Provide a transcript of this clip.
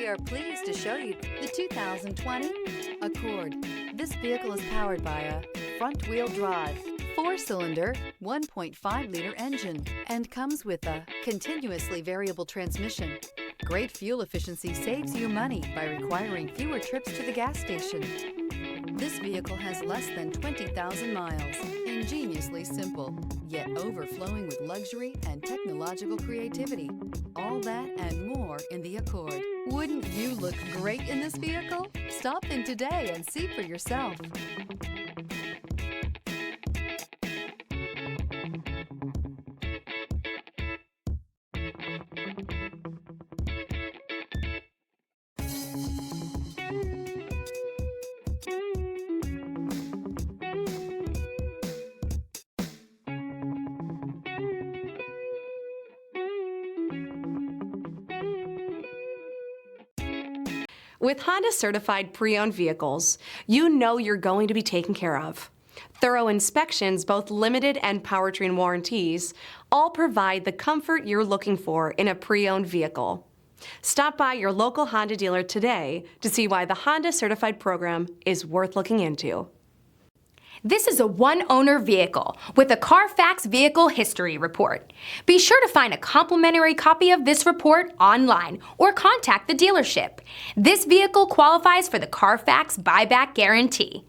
We are pleased to show you the 2020 Accord. This vehicle is powered by a front-wheel drive, 4-cylinder, 1.5-liter engine, and comes with a continuously variable transmission. Great fuel efficiency saves you money by requiring fewer trips to the gas station. This vehicle has less than 20,000 miles. Ingeniously simple, yet overflowing with luxury and technological creativity. All that and more in the Accord. Wouldn't you look great in this vehicle? Stop in today and see for yourself. With Honda Certified Pre-Owned Vehicles, you know you're going to be taken care of. Thorough inspections, both limited and powertrain warranties, all provide the comfort you're looking for in a pre-owned vehicle. Stop by your local Honda dealer today to see why the Honda Certified program is worth looking into. This is a one-owner vehicle with a Carfax Vehicle History Report. Be sure to find a complimentary copy of this report online or contact the dealership. This vehicle qualifies for the Carfax Buyback Guarantee.